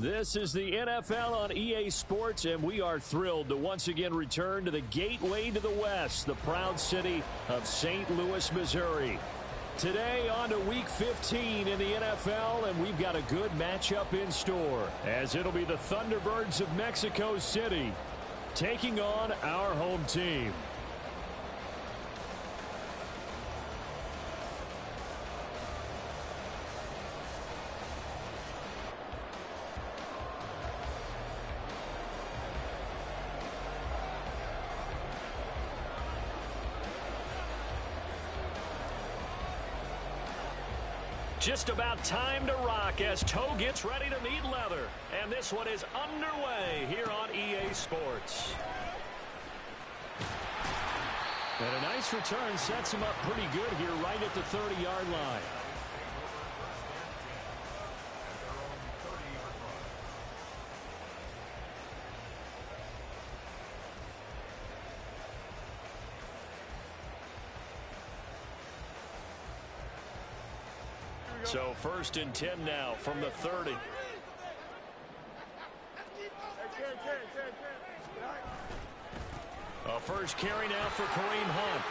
This is the NFL on EA Sports, and we are thrilled to once again return to the gateway to the West, the proud city of St. Louis, Missouri. Today on to Week 15 in the NFL, and we've got a good matchup in store, as it'll be the Thunderbirds of Mexico City taking on our home team. Just about time to rock as toe gets ready to meet leather. And this one is underway here on EA Sports. And a nice return sets him up pretty good here right at the 30-yard line. So 1st and 10 now from the 30. A first carry now for Kareem Hunt.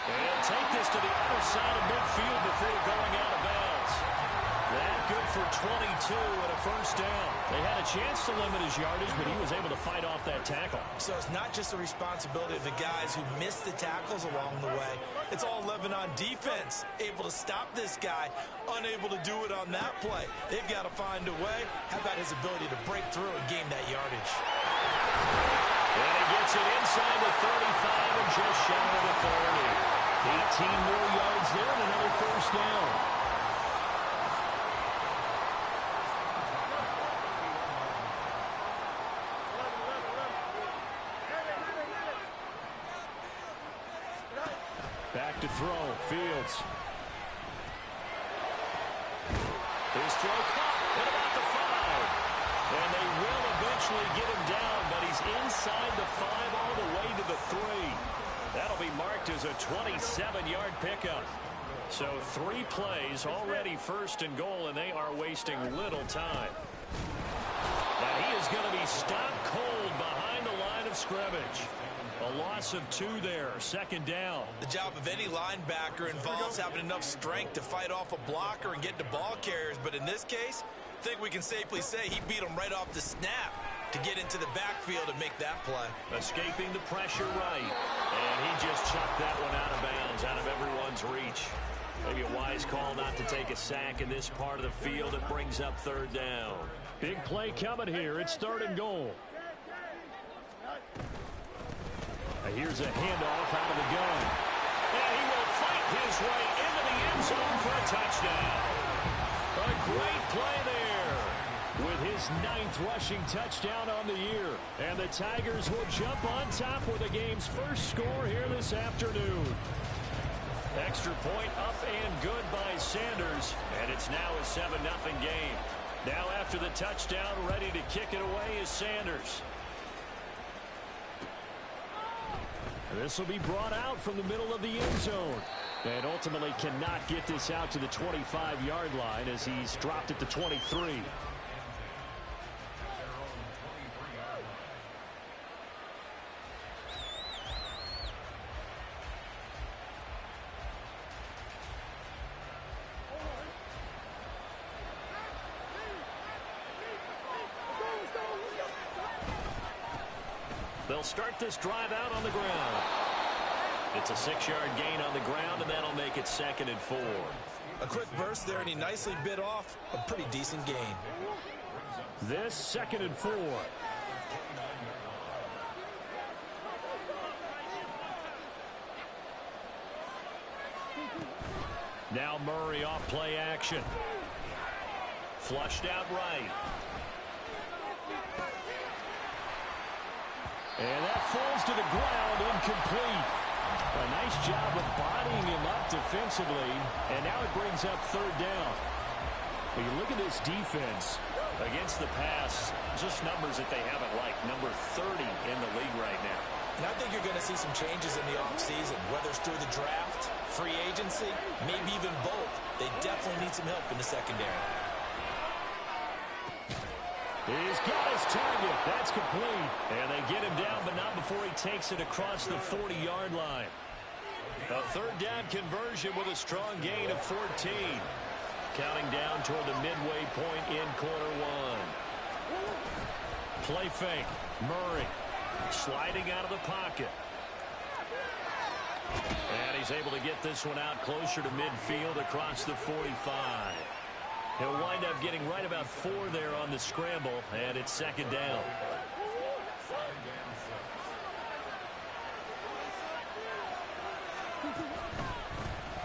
And he'll take this to the other side of midfield before going out of bounds. That good for 22 and a first down. They had a chance to limit his yardage, but he was able to fight off that tackle. So it's not just the responsibility of the guys who missed the tackles along the way. It's all 11 on defense, able to stop this guy, unable to do it on that play. They've got to find a way. How about his ability to break through and gain that yardage? And he gets it inside the 35 and just shy of the 30. 18 more yards there and another first down. Back to throw. Fields. His throw caught at about the 5. And they will eventually get him down, but he's inside the 5 all the way to the 3. That'll be marked as a 27-yard pickup. So 3 plays already 1st and goal, and they are wasting little time. And he is going to be stopped cold behind the line of scrimmage. A loss of 2 there, 2nd down. The job of any linebacker involves having enough strength to fight off a blocker and get to ball carriers. But in this case, I think we can safely say he beat him right off the snap to get into the backfield and make that play. Escaping the pressure right. And he just chucked that one out of bounds, out of everyone's reach. Maybe a wise call not to take a sack in this part of the field. It brings up 3rd down. Big play coming here. It's 3rd and goal. Here's a handoff out of the gun. And he will fight his way into the end zone for a touchdown. A great play there with his 9th rushing touchdown on the year. And the Tigers will jump on top with the game's first score here this afternoon. Extra point up and good by Sanders. And it's now a 7-0 game. Now after the touchdown, ready to kick it away is Sanders. This will be brought out from the middle of the end zone. And ultimately cannot get this out to the 25-yard line as he's dropped at the 23. They'll start this drive out on the ground. It's a 6-yard gain on the ground, and that'll make it 2nd and 4. A quick burst there, and he nicely bit off a pretty decent gain. This 2nd and 4. Now Murray off play action. Flushed out right. And that falls to the ground, incomplete. A nice job of bodying him up defensively, and now it brings up 3rd down. But you look at this defense against the pass, just numbers that they haven't liked. Number 30 in the league right now. And I think you're going to see some changes in the offseason, whether it's through the draft, free agency, maybe even both. They definitely need some help in the secondary. He's got his target. That's complete. And they get him down, but not before he takes it across the 40-yard line. A third down conversion with a strong gain of 14. Counting down toward the midway point in quarter one. Play fake. Murray sliding out of the pocket. And he's able to get this one out closer to midfield across the 45. He'll wind up getting right about 4 there on the scramble, and it's second down.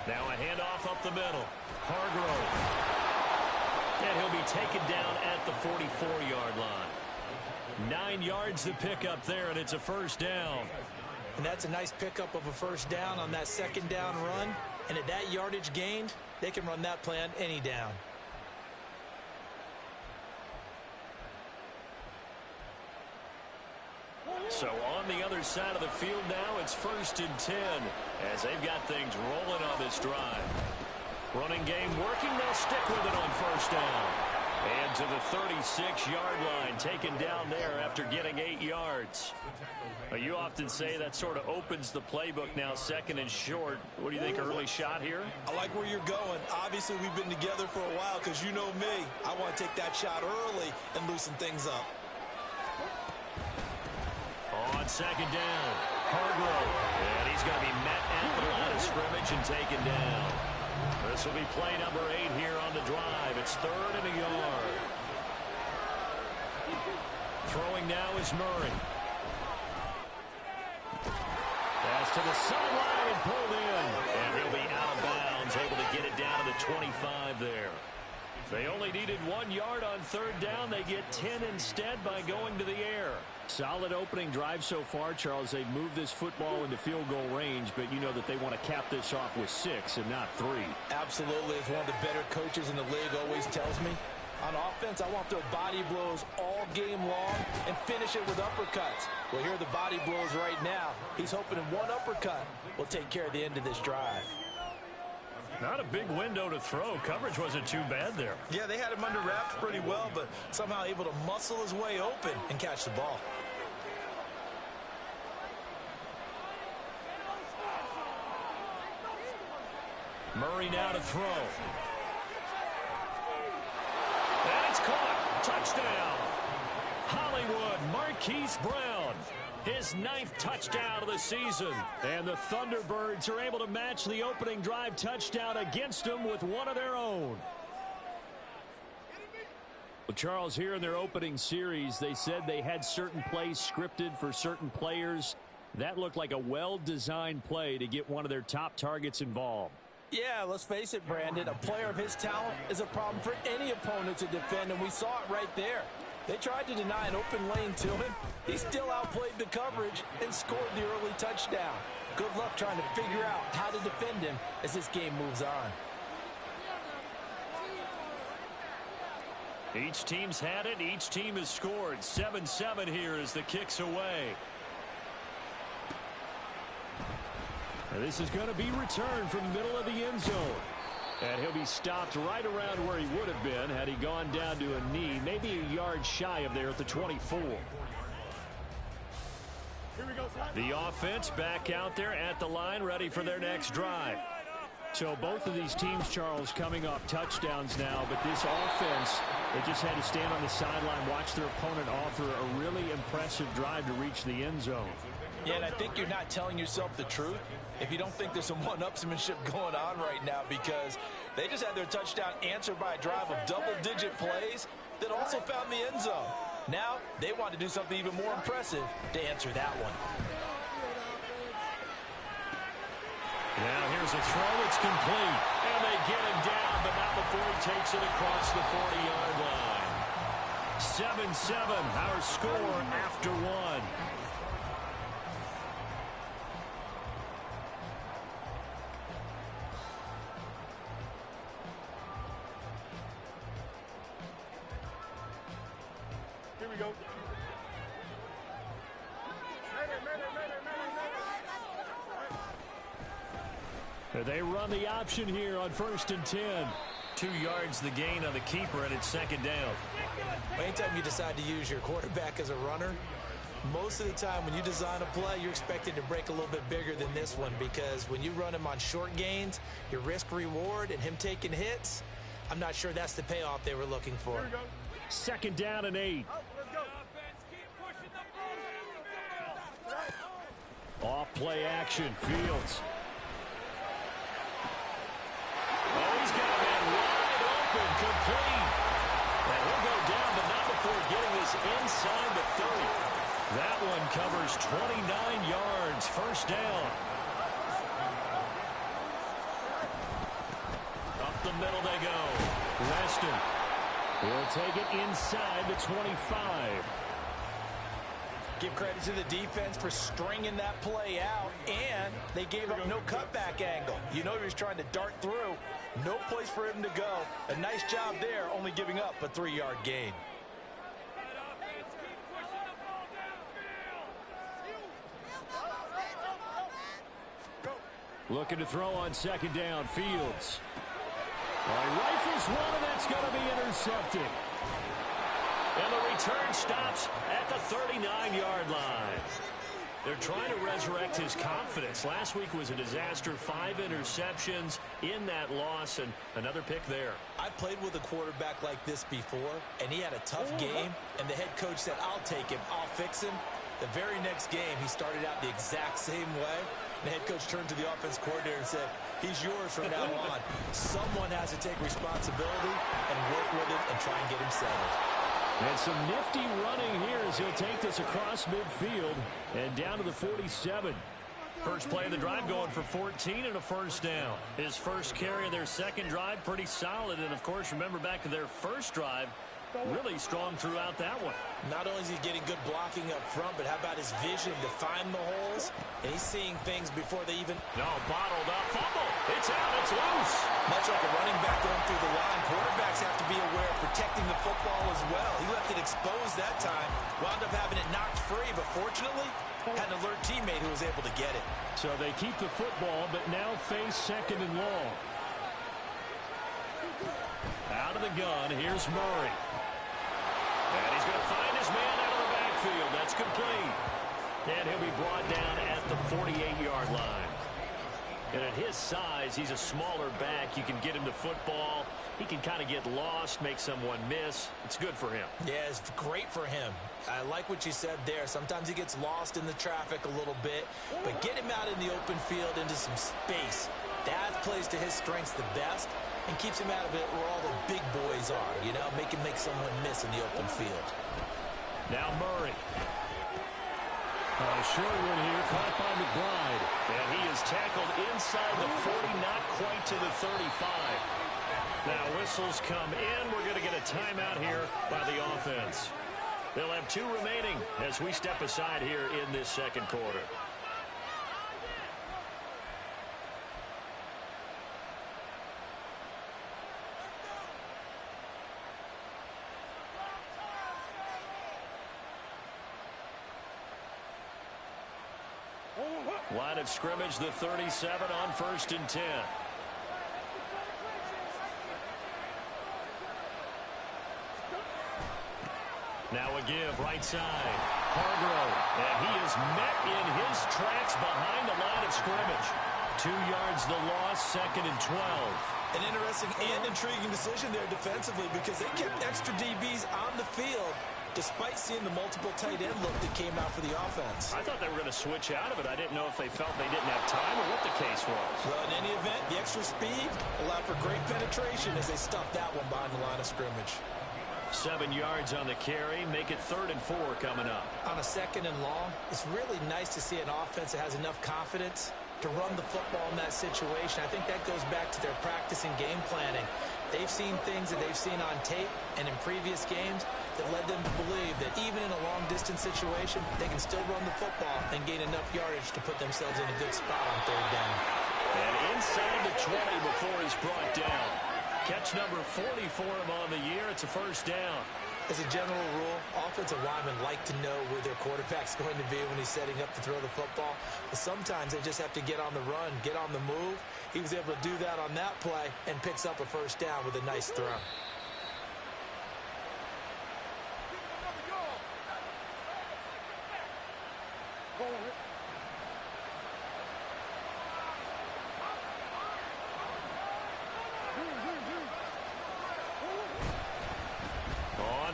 Now a handoff up the middle. Hargrove. And he'll be taken down at the 44-yard line. 9 yards to pick up there, and it's a first down. And that's a nice pickup of a first down on that second down run. And at that yardage gained, they can run that play on any down. So on the other side of the field now, it's 1st and 10 as they've got things rolling on this drive. Running game working. They'll stick with it on first down. And to the 36-yard line, taken down there after getting 8 yards. You often say that sort of opens the playbook now, 2nd and short. What do you think, early shot here? I like where you're going. Obviously, we've been together for a while because you know me. I want to take that shot early and loosen things up. On second down, Hargrove. And he's going to be met at the line of scrimmage and taken down. This will be play number 8 here on the drive. It's 3rd and a yard. Throwing now is Murray. Pass to the sideline and pulled in. And he'll be out of bounds, able to get it down to the 25 there. They only needed 1 yard on third down. They get 10 instead by going to the air. Solid opening drive so far, Charles. They've moved this football into field goal range, but you know that they want to cap this off with 6 and not 3. Absolutely. As one of the better coaches in the league always tells me, on offense, I want to throw body blows all game long and finish it with uppercuts. Well, here are the body blows right now. He's hoping in one uppercut will take care of the end of this drive. Not a big window to throw. Coverage wasn't too bad there. Yeah, they had him under wraps pretty well, but somehow able to muscle his way open and catch the ball. Murray now to throw. And it's caught. Touchdown. Hollywood Marquise Brown. His 9th touchdown of the season. And the Thunderbirds are able to match the opening drive touchdown against them with one of their own. Well, Charles, here in their opening series, they said they had certain plays scripted for certain players. That looked like a well-designed play to get one of their top targets involved. Yeah, let's face it, Brandon. A player of his talent is a problem for any opponent to defend, and we saw it right there. They tried to deny an open lane to him. He still outplayed the coverage and scored the early touchdown. Good luck trying to figure out how to defend him as this game moves on. Each team's had it. Each team has scored. 7-7 here as the kick's away. And this is going to be returned from the middle of the end zone. And he'll be stopped right around where he would have been had he gone down to a knee, maybe a yard shy of there at the 24. The offense back out there at the line, ready for their next drive. So both of these teams, Charles, coming off touchdowns now, but this offense, they just had to stand on the sideline, watch their opponent offer a really impressive drive to reach the end zone. Yeah, and I think you're not telling yourself the truth if you don't think there's some one-upsmanship going on right now, because they just had their touchdown answered by a drive of double-digit plays that also found the end zone. Now they want to do something even more impressive to answer that one. Now here's a throw. It's complete. And they get him down, but not before he takes it across the 40-yard line. 7-7, our score after one. Here we go. They run the option here on 1st and 10. 2 yards the gain on the keeper, and it's second down. Anytime you decide to use your quarterback as a runner, most of the time when you design a play, you're expected to break a little bit bigger than this one, because when you run him on short gains, your risk-reward and him taking hits, I'm not sure that's the payoff they were looking for. Second down and 8. Off play action, Fields. Oh, he's got a man wide open, complete. And he'll go down, but not before getting this inside the 30. That one covers 29 yards, first down. Up the middle they go. Weston will take it inside the 25. Give credit to the defense for stringing that play out, and they gave up no cutback angle. You know he was trying to dart through. No place for him to go. A nice job there, only giving up a 3-yard gain. Looking to throw on second down, Fields. Rifles one, and that's going to be intercepted. And the return stops at the 39-yard line. They're trying to resurrect his confidence. Last week was a disaster. 5 interceptions in that loss, and another pick there. I played with a quarterback like this before, and he had a tough game, and the head coach said, I'll take him, I'll fix him. The very next game, he started out the exact same way. The head coach turned to the offense coordinator and said, he's yours from now on. Someone has to take responsibility and work with him and try and get him settled. And some nifty running here as he'll take this across midfield and down to the 47. First play of the drive going for 14 and a first down. His first carry of their second drive, pretty solid. And, of course, remember back to their first drive, really strong throughout that one. Not only is he getting good blocking up front, but how about his vision to find the holes? And he's seeing things before they even... No, bottled up. Fumble. It's out. It's loose. Much like a running back going through the line, quarterbacks have to be aware of protecting the football as well. He left it exposed that time. Wound up having it knocked free, but fortunately, had an alert teammate who was able to get it. So they keep the football, but now face second and long. Out of the gun, here's Murray. And he's going to find his man out of the backfield. That's complete. And he'll be brought down at the 48-yard line. And at his size, he's a smaller back. You can get him to football. He can kind of get lost, make someone miss. It's good for him. Yeah, it's great for him. I like what you said there. Sometimes he gets lost in the traffic a little bit, but get him out in the open field into some space. That plays to his strengths the best and keeps him out of it where all the big boys are, you know, make someone miss in the open field. Now Murray. Short one here, caught by McBride. And he is tackled inside the 40, not quite to the 35. Now whistles come in. We're going to get a timeout here by the offense. They'll have 2 remaining as we step aside here in this second quarter. Line of scrimmage, the 37 on 1st and 10. Now a give, right side. Hargrove, and he is met in his tracks behind the line of scrimmage. 2 yards the loss, 2nd and 12. An interesting and intriguing decision there defensively, because they kept extra DBs on the field despite seeing the multiple tight end look that came out for the offense. I thought they were going to switch out of it. I didn't know if they felt they didn't have time or what the case was. Well, in any event, the extra speed allowed for great penetration as they stuffed that one behind the line of scrimmage. 7 yards on the carry, make it 3rd and 4 coming up. On a 2nd and long, it's really nice to see an offense that has enough confidence to run the football in that situation. I think that goes back to their practice and game planning. They've seen things that they've seen on tape and in previous games that led them to believe that even in a long-distance situation, they can still run the football and gain enough yardage to put themselves in a good spot on 3rd down. And inside the 20 before he's brought down. Catch number 40 for him on the year. It's a first down. As a general rule, offensive linemen like to know where their quarterback's going to be when he's setting up to throw the football. But sometimes they just have to get on the run, get on the move. He was able to do that on that play and picks up a first down with a nice throw.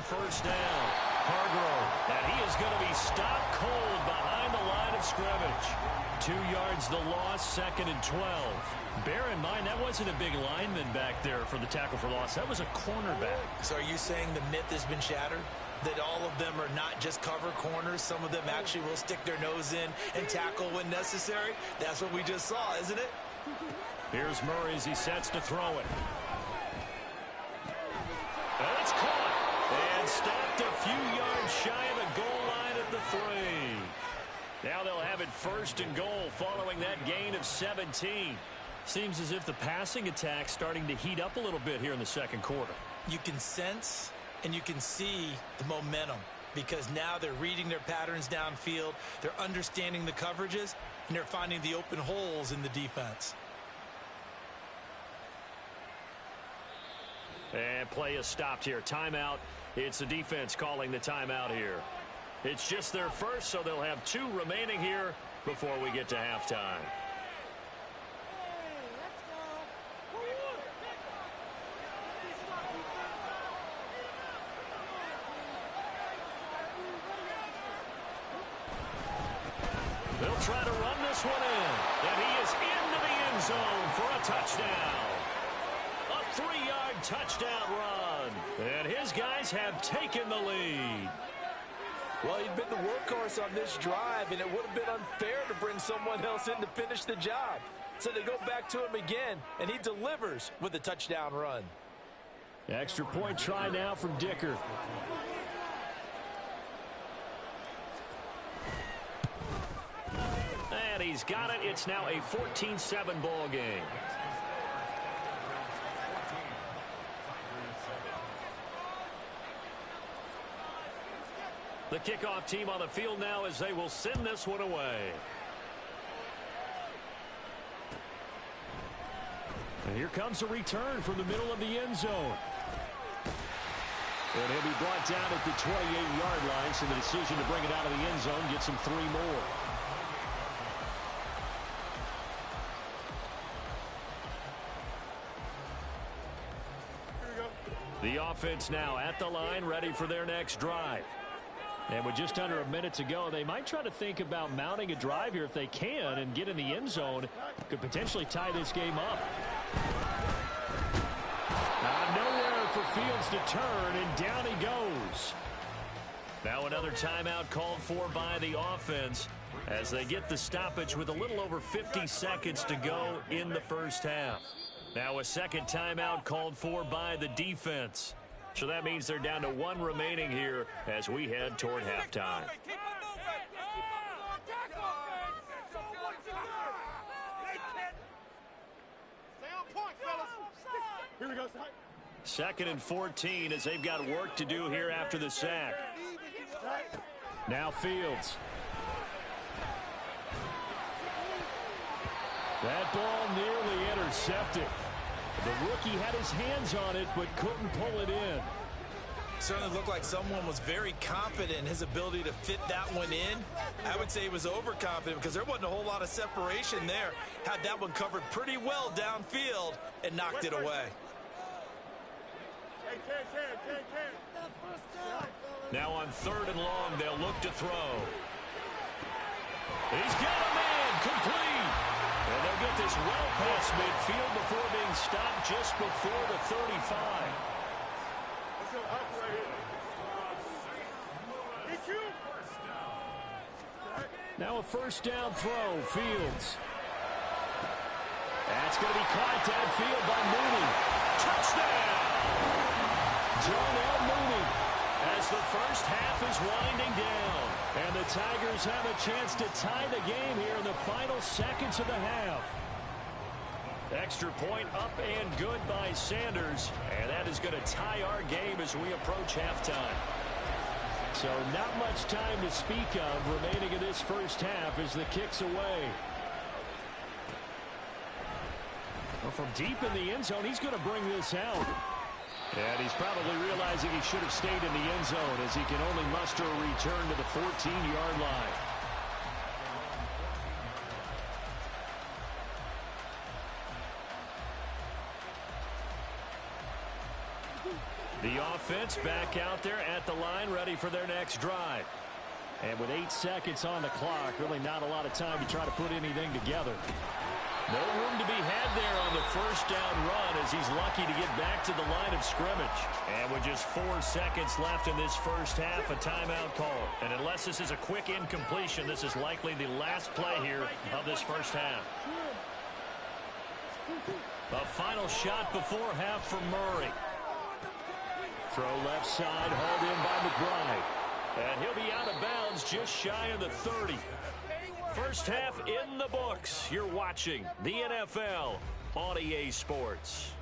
First down, Hargrove, and he is going to be stopped cold behind the line of scrimmage. 2 yards the loss, 2nd and 12. Bear in mind, that wasn't a big lineman back there for the tackle for loss. That was a cornerback. So are you saying the myth has been shattered? That all of them are not just cover corners? Some of them actually will stick their nose in and tackle when necessary? That's what we just saw, isn't it? Here's Murray as he sets to throw it. And it's caught. And stopped a few yards shy of the goal line at the 3. Now they'll have it 1st and goal following that gain of 17. Seems as if the passing attack's starting to heat up a little bit here in the second quarter. You can sense and you can see the momentum because now they're reading their patterns downfield, they're understanding the coverages, and they're finding the open holes in the defense. And play is stopped here. Timeout. It's the defense calling the timeout here. It's just their first, so they'll have 2 remaining here before we get to halftime. They'll try to run this one in. And he is into the end zone for a touchdown. A 3-yard touchdown run. And his guys have taken the lead. Well, he'd been the workhorse on this drive, and it would have been unfair to bring someone else in to finish the job. So they go back to him again, and he delivers with a touchdown run. Extra point try now from Dicker. And he's got it. It's now a 14-7 ball game. The kickoff team on the field now as they will send this one away. And here comes a return from the middle of the end zone. And he'll be brought down at the 28-yard line, so the decision to bring it out of the end zone gets him 3 more. The offense now at the line, ready for their next drive. And with just under a minute to go, they might try to think about mounting a drive here if they can and get in the end zone. Could potentially tie this game up. Nowhere for Fields to turn, and down he goes. Now another timeout called for by the offense as they get the stoppage with a little over 50 seconds to go in the first half. Now a second timeout called for by the defense. So that means they're down to 1 remaining here as we head toward halftime. Second and 14 as they've got work to do here after the sack. Now Fields. That ball nearly intercepted. The rookie had his hands on it but couldn't pull it in. Certainly looked like someone was very confident in his ability to fit that one in. I would say he was overconfident because there wasn't a whole lot of separation there. Had that one covered pretty well downfield and knocked it away. Now on 3rd and long, they'll look to throw. He's got a man complete. And they'll get this well past midfield before being stopped just before the 35. Now a first down throw, Fields. That's going to be caught downfield by Mooney. Touchdown! Darnell Mooney as the first half is winding down. And the Tigers have a chance to tie the game here in the final seconds of the half. Extra point up and good by Sanders. And that is going to tie our game as we approach halftime. So not much time to speak of remaining in this first half as the kick's away. Well, from deep in the end zone, he's going to bring this out. And he's probably realizing he should have stayed in the end zone as he can only muster a return to the 14-yard line. The offense back out there at the line, ready for their next drive. And with 8 seconds on the clock, really not a lot of time to try to put anything together. No room to be had there on the first down run as he's lucky to get back to the line of scrimmage. And with just 4 seconds left in this first half, a timeout call. And unless this is a quick incompletion, this is likely the last play here of this first half. A final shot before half for Murray. Throw left side, hauled in by McBride. And he'll be out of bounds just shy of the 30. First half in the books. You're watching the NFL on EA Sports.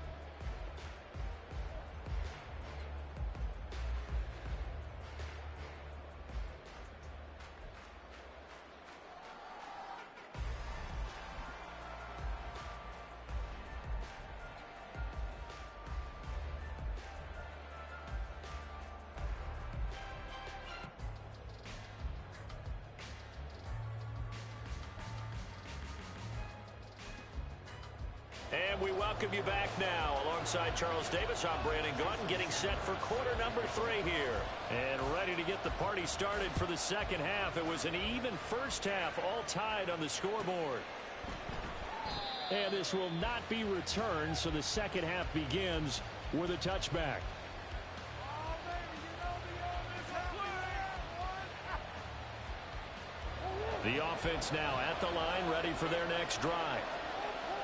And we welcome you back now. Alongside Charles Davis, I'm Brandon Gaudin, getting set for quarter number 3 here. And ready to get the party started for the second half. It was an even first half, all tied on the scoreboard. And this will not be returned, so the second half begins with a touchback. The offense now at the line, ready for their next drive.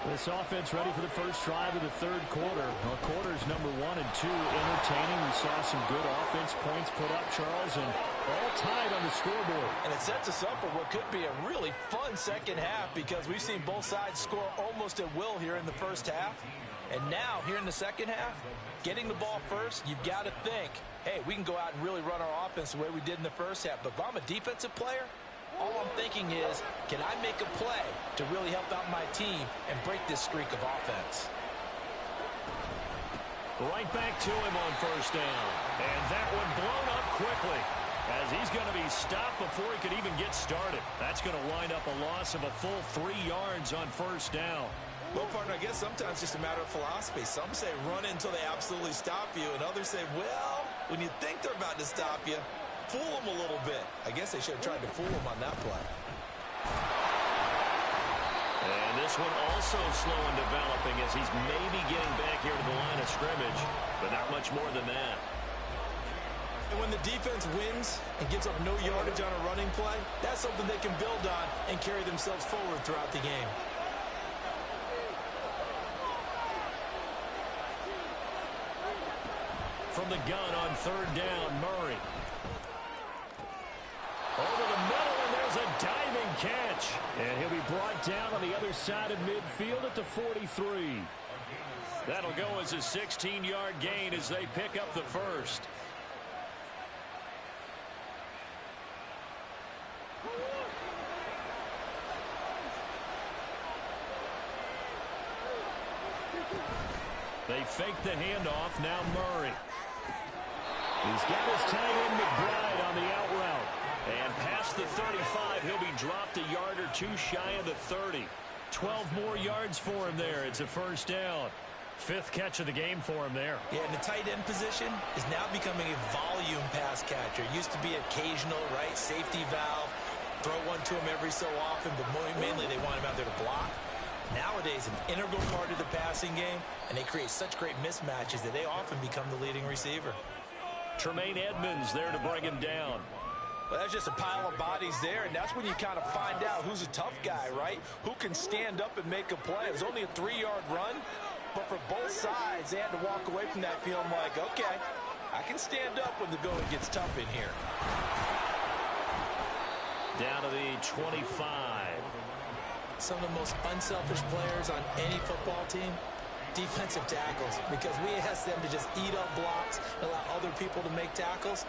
This offense ready for the first drive of the third quarter. Well, quarters number 1 and 2 entertaining. We saw some good offense points put up, Charles, and all tied on the scoreboard. And it sets us up for what could be a really fun second half because we've seen both sides score almost at will here in the first half. And now, here in the second half, getting the ball first, you've got to think, hey, we can go out and really run our offense the way we did in the first half. But if I'm a defensive player, all I'm thinking is, can I make a play to really help out my team and break this streak of offense? Right back to him on first down. And that one blown up quickly as he's going to be stopped before he could even get started. That's going to wind up a loss of a full 3 yards on first down. Well, partner, I guess sometimes it's just a matter of philosophy. Some say run until they absolutely stop you, and others say, well, when you think they're about to stop you, fool them a little bit. I guess they should have tried to fool them on that play. And this one also slow in developing as he's maybe getting back here to the line of scrimmage, but not much more than that. And when the defense wins and gives up no yardage on a running play, that's something they can build on and carry themselves forward throughout the game. From the gun on third down, Murray. Over the middle, and there's a diving catch. And he'll be brought down on the other side of midfield at the 43. That'll go as a 16-yard gain as they pick up the first. They fake the handoff. Now Murray. He's got his tight end McBride on the out route. And past the 35, he'll be dropped a yard or two shy of the 30. 12 more yards for him there. It's a first down. 5th catch of the game for him there. Yeah, and the tight end position is now becoming a volume pass catcher. It used to be occasional, right? Safety valve. Throw one to him every so often, but mainly they want him out there to block. Nowadays, an integral part of the passing game, and they create such great mismatches that they often become the leading receiver. Tremaine Edmonds there to bring him down. Well, that's just a pile of bodies there, and that's when you kind of find out who's a tough guy, right? Who can stand up and make a play. It was only a 3-yard run, but for both sides, they had to walk away from that feeling like, okay, I can stand up when the going gets tough in here. Down to the 25. some of the most unselfish players on any football team? Defensive tackles, because we ask them to just eat up blocks and allow other people to make tackles.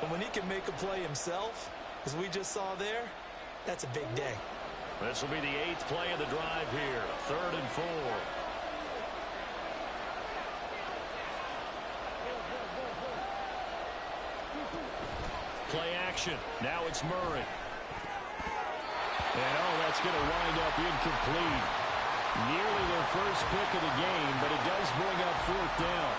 But when he can make a play himself, as we just saw there, that's a big day. This will be the 8th play of the drive here. 3rd and 4. Play action. Now it's Murray. And that's going to wind up incomplete. Nearly their first pick of the game, but it does bring up 4th down.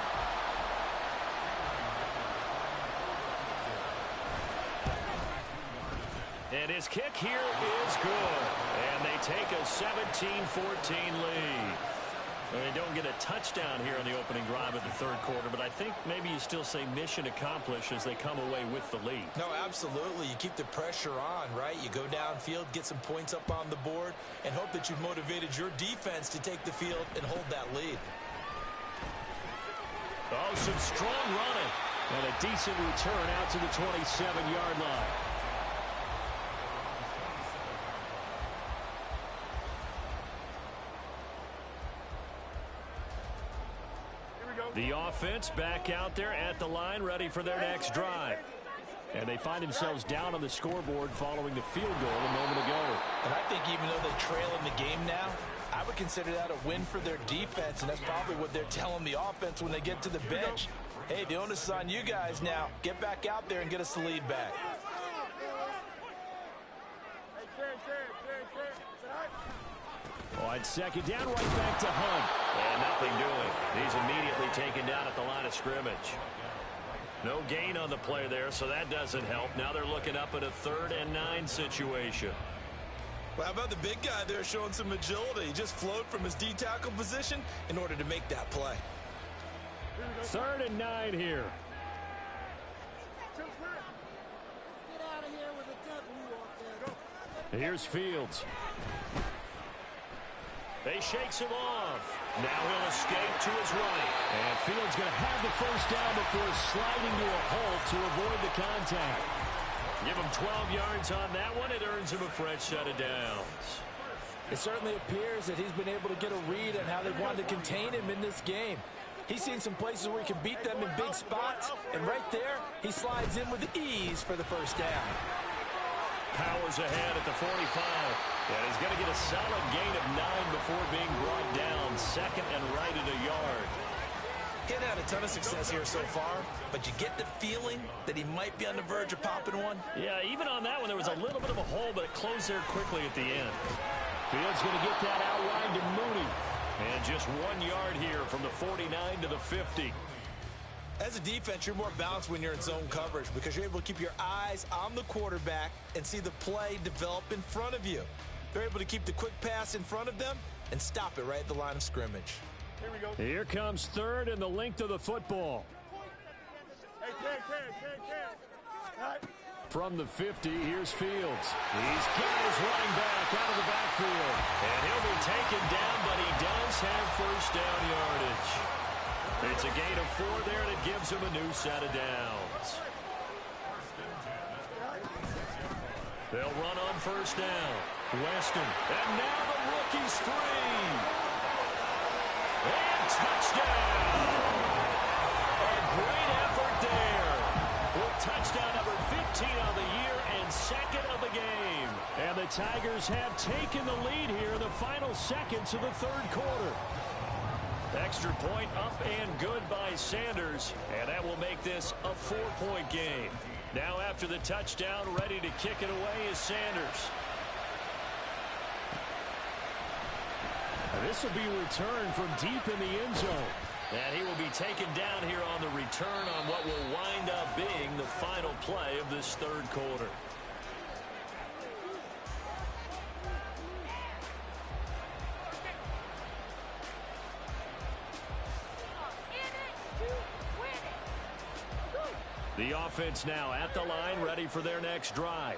And his kick here is good. And they take a 17-14 lead. Well, they don't get a touchdown here in the opening drive of the 3rd quarter, but I think maybe you still say mission accomplished as they come away with the lead. No, absolutely. You keep the pressure on, right? You go downfield, get some points up on the board, and hope that you've motivated your defense to take the field and hold that lead. Oh, some strong running. And a decent return out to the 27-yard line. The offense back out there at the line, ready for their next drive. And they find themselves down on the scoreboard following the field goal a moment ago. And I think even though they trail in the game now, I would consider that a win for their defense, and that's probably what they're telling the offense when they get to the bench. Hey, the onus is on you guys now. Get back out there and get us the lead back. On 2nd down, right back to Hunt. And nothing doing. He's immediately taken down at the line of scrimmage. No gain on the play there, so that doesn't help. Now they're looking up at a 3rd and 9 situation. Well, how about the big guy there showing some agility? He just flowed from his D-tackle position in order to make that play. 3rd and 9 here. Here's Fields. They shakes him off. Now he'll escape to his right. And Fields going to have the first down before sliding to a halt to avoid the contact. Give him 12 yards on that one. It earns him a fresh set of downs. It certainly appears that he's been able to get a read on how they've wanted to contain him in this game. He's seen some places where he can beat them in big spots. And right there, he slides in with ease for the first down. Powers ahead at the 45. And he's going to get a solid gain of 9 before being brought down. 2nd and right at a yard. He hadn't had a ton of success here so far, but you get the feeling that he might be on the verge of popping one. Yeah, even on that one, there was a little bit of a hole, but it closed there quickly at the end. Fields going to get that out wide to Mooney. And just 1 yard here from the 49 to the 50. As a defense, you're more balanced when you're in zone coverage because you're able to keep your eyes on the quarterback and see the play develop in front of you. They're able to keep the quick pass in front of them and stop it right at the line of scrimmage. Here we go. Here comes 3rd and the length of the football. From the 50, here's Fields. He's got his running back out of the backfield. And he'll be taken down, but he does have first down yardage. It's a gain of 4 there, and it gives him a new set of downs. They'll run on first down. Weston. And now the rookie's free. And touchdown. A great effort there. With touchdown number 15 of the year and 2nd of the game. And the Tigers have taken the lead here in the final seconds of the 3rd quarter. Extra point up and good by Sanders. And that will make this a 4-point game. Now after the touchdown, ready to kick it away is Sanders. This will be returned from deep in the end zone. And he will be taken down here on the return on what will wind up being the final play of this 3rd quarter. The offense now at the line, ready for their next drive.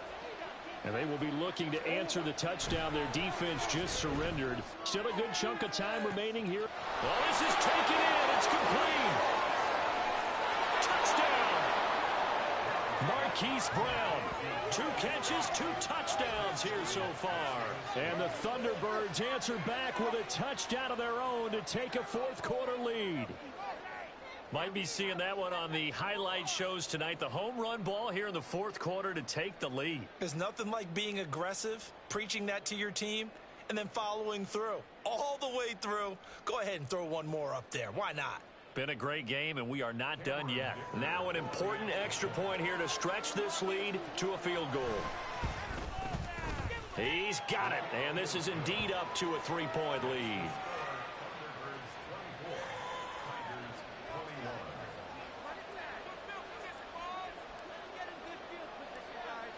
And they will be looking to answer the touchdown their defense just surrendered. Still a good chunk of time remaining here. Well, this is taken in. It's complete. Touchdown. Mark Marquise Brown. 2 catches, 2 touchdowns here so far. And the Thunderbirds answer back with a touchdown of their own to take a fourth-quarter lead. Might be seeing that one on the highlight shows tonight. The home run ball here in the fourth quarter to take the lead. There's nothing like being aggressive, preaching that to your team, and then following through. All the way through. Go ahead and throw one more up there. Why not? Been a great game, and we are not done yet. Now an important extra point here to stretch this lead to a field goal. He's got it, and this is indeed up to a 3-point lead.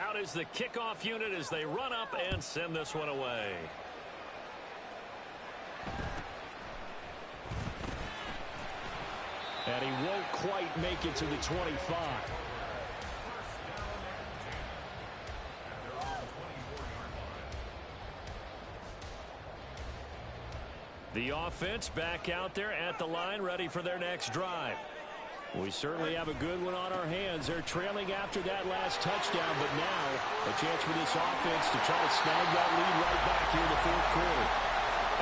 Out is the kickoff unit as they run up and send this one away. And he won't quite make it to the 25. The offense back out there at the line, ready for their next drive. We certainly have a good one on our hands. They're trailing after that last touchdown, but now a chance for this offense to try to snag that lead right back here in the fourth quarter.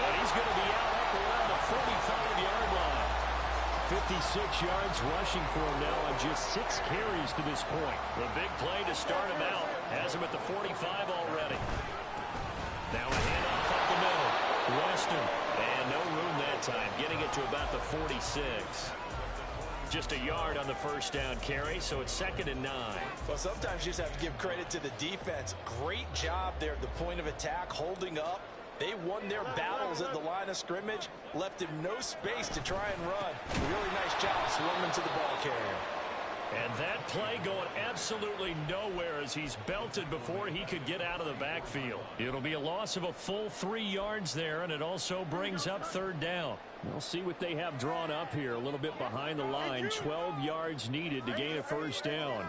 And he's going to be out up around the 45-yard line. 56 yards rushing for him now on just 6 carries to this point. The big play to start him out has him at the 45 already. Now a handoff up the middle. Weston, and no room that time, getting it to about the 46. Just a yard on the first down carry, so it's 2nd and 9. Well, sometimes you just have to give credit to the defense. Great job there at the point of attack, holding up. They won their battles at the line of scrimmage, left him no space to try and run. Really nice job swarming to the ball carrier. And that play going absolutely nowhere as he's belted before he could get out of the backfield. It'll be a loss of a full 3 yards there, and it also brings up 3rd down. We'll see what they have drawn up here, a little bit behind the line. 12 yards needed to gain a first down.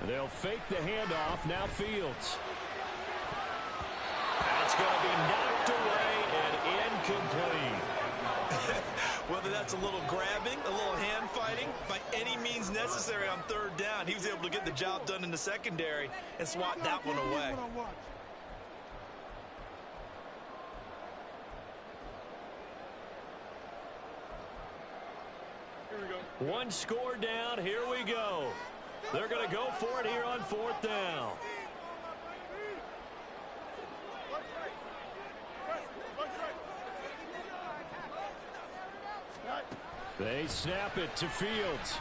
They'll fake the handoff. Now Fields. That's going to be knocked away and incomplete. Whether that's a little grabbing, a little hand fighting, by any means necessary on 3rd down, he was able to get the job done in the secondary and swat that one away. One score down. Here we go. They're going to go for it here on 4th down. They snap it to Fields.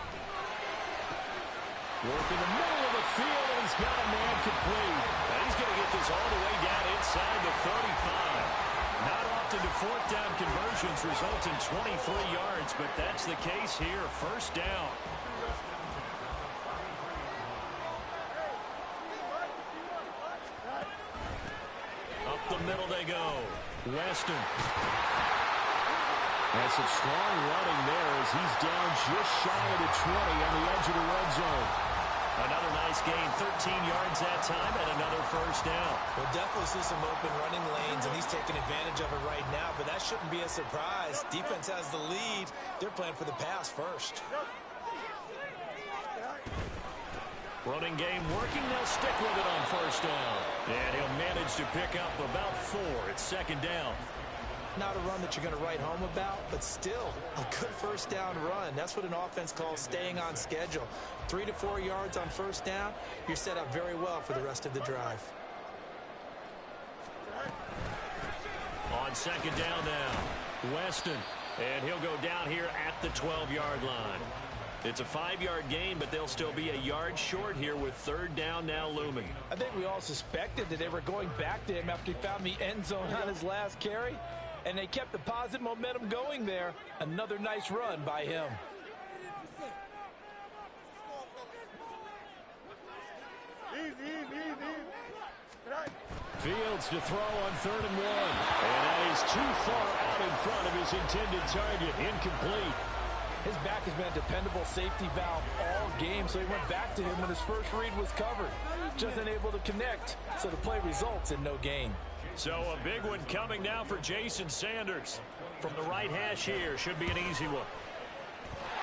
Work in the middle of the field, and he's got a man complete. And he's going to get this all the way down inside the 35. Not often do 4th down conversions result in 23 yards, but that's the case here. First down. Up the middle they go. Weston. And some strong running there as he's down just shy of the 20 on the edge of the red zone. Another nice gain, 13 yards that time, and another first down. We'll definitely see some open running lanes, and he's taking advantage of it right now, but that shouldn't be a surprise. Defense has the lead. They're playing for the pass first. Running game working. They'll stick with it on first down. And he'll manage to pick up about 4. It's 2nd down. Not a run that you're going to write home about, but still a good first down run. That's what an offense calls staying on schedule. 3 to 4 yards on first down, you're set up very well for the rest of the drive. On 2nd down now, Weston. And he'll go down here at the 12-yard line. It's a 5-yard gain, but they'll still be a yard short here with 3rd down now looming. I think we all suspected that they were going back to him after he found the end zone on his last carry. And they kept the positive momentum going there. Another nice run by him. Fields to throw on 3rd and 1. And that is too far out in front of his intended target. Incomplete. His back has been a dependable safety valve all game, so he went back to him when his first read was covered. Just unable to connect, so the play results in no gain. So a big one coming now for Jason Sanders. From the right hash here, should be an easy one.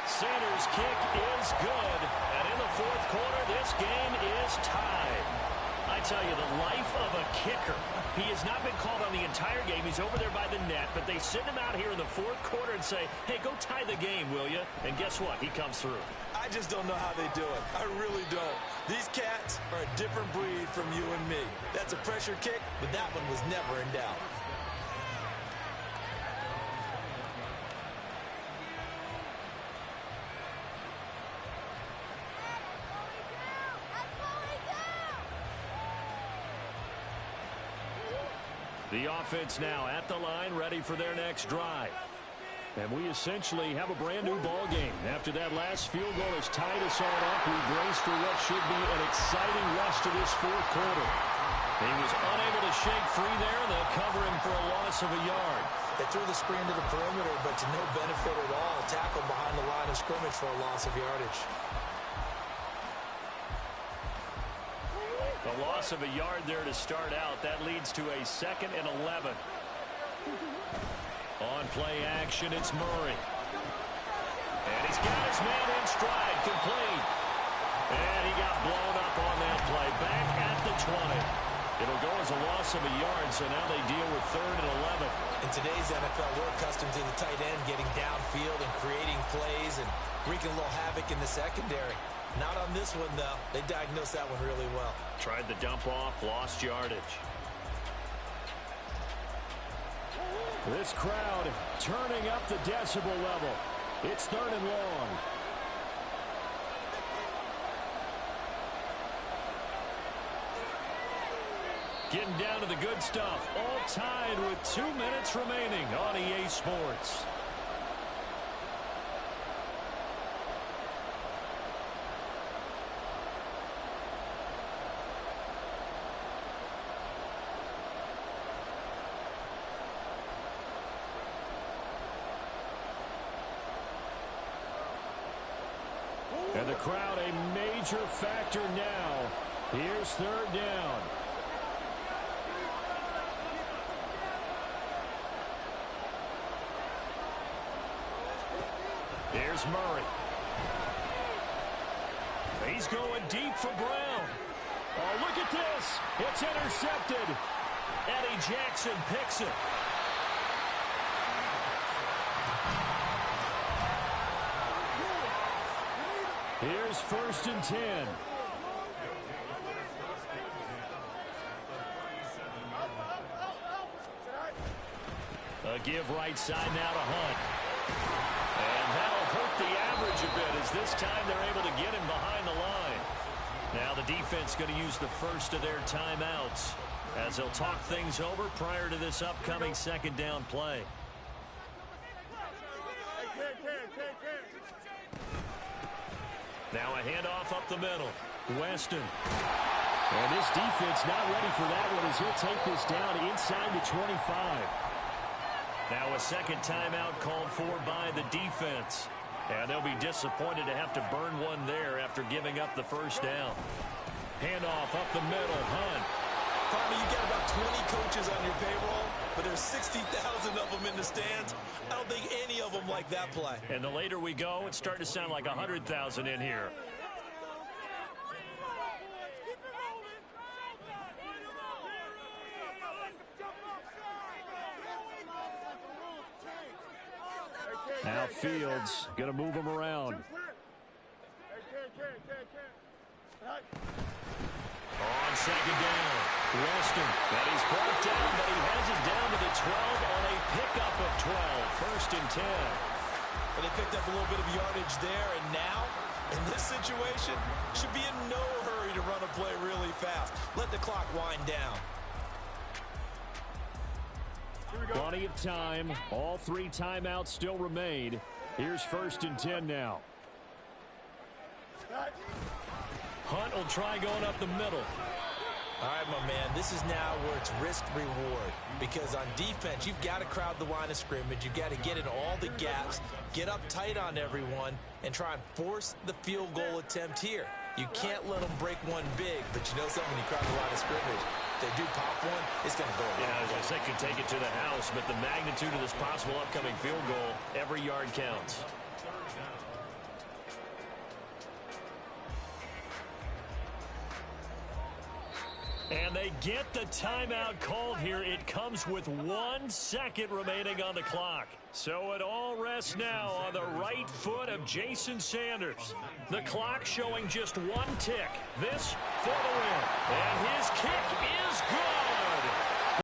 Sanders' kick is good. And in the fourth quarter. This game is tied. I tell you, the life of a kicker. He has not been called on the entire game. He's over there by the net, but they send him out here in the fourth quarter and say, hey, go tie the game, will you? And guess what? He comes through. I just don't know how they do it. I really don't. These cats are a different breed from you and me. That's a pressure kick, but that one was never in doubt. The offense now at the line, ready for their next drive. And we essentially have a brand new ball game. After that last field goal has tied us all up, we brace for what should be an exciting rest of this fourth quarter. He was unable to shake free there, and they'll cover him for a loss of a yard. They threw the screen to the perimeter, but to no benefit at all. Tackled behind the line of scrimmage for a loss of yardage. A loss of a yard there to start out. That leads to a 2nd and 11. On play action, it's Murray. And he's got his man in stride, complete. And he got blown up on that play. Back at the 20. It'll go as a loss of a yard, so now they deal with 3rd and 11. In today's NFL, we're accustomed to the tight end getting downfield and creating plays and wreaking a little havoc in the secondary. Not on this one, though. They diagnosed that one really well. Tried the dump off, lost yardage. This crowd turning up the decibel level. It's 3rd and long. Getting down to the good stuff. All tied with 2 minutes remaining on EA Sports. And the crowd a major factor now. Here's 3rd down. Here's Murray. He's going deep for Brown. Oh, look at this. It's intercepted. Eddie Jackson picks it. Here's 1st and 10. A give right side now to Hunt. And that'll hurt the average a bit as this time they're able to get him behind the line. Now the defense going to use the first of their timeouts as they'll talk things over prior to this upcoming 2nd down play. Now a handoff up the middle. Weston. And this defense not ready for that one as he'll take this down inside the 25. Now a 2nd timeout called for by the defense. And they'll be disappointed to have to burn one there after giving up the 1st down. Handoff up the middle. Hunt. Carmen, you got about 20 coaches on your payroll, but there's 60,000 of them in the stands. I don't think any of them like that play. And the later we go, it's starting to sound like 100,000 in here. Now Fields going to move him around. On 2nd down, Weston. And he's brought down, but he has it down to the 12 on a pickup of 12. 1st and 10. But they picked up a little bit of yardage there, and now, in this situation, should be in no hurry to run a play really fast. Let the clock wind down. Plenty of time. All 3 timeouts still remain. Here's 1st and 10 now. Hunt will try going up the middle. All right, my man, this is now where it's risk-reward. Because on defense, you've got to crowd the line of scrimmage. You've got to get in all the gaps, get up tight on everyone, and try and force the field goal attempt here. You can't let them break one big, but you know something, when you crowd the line of scrimmage, if they do pop one, it's going to go. Yeah, as I said, can take it to the house, but the magnitude of this possible upcoming field goal, every yard counts. And they get the timeout called here. It comes with 1 second remaining on the clock. So it all rests now on the right foot of Jason Sanders. The clock showing just 1 tick. This for the win. And his kick is good.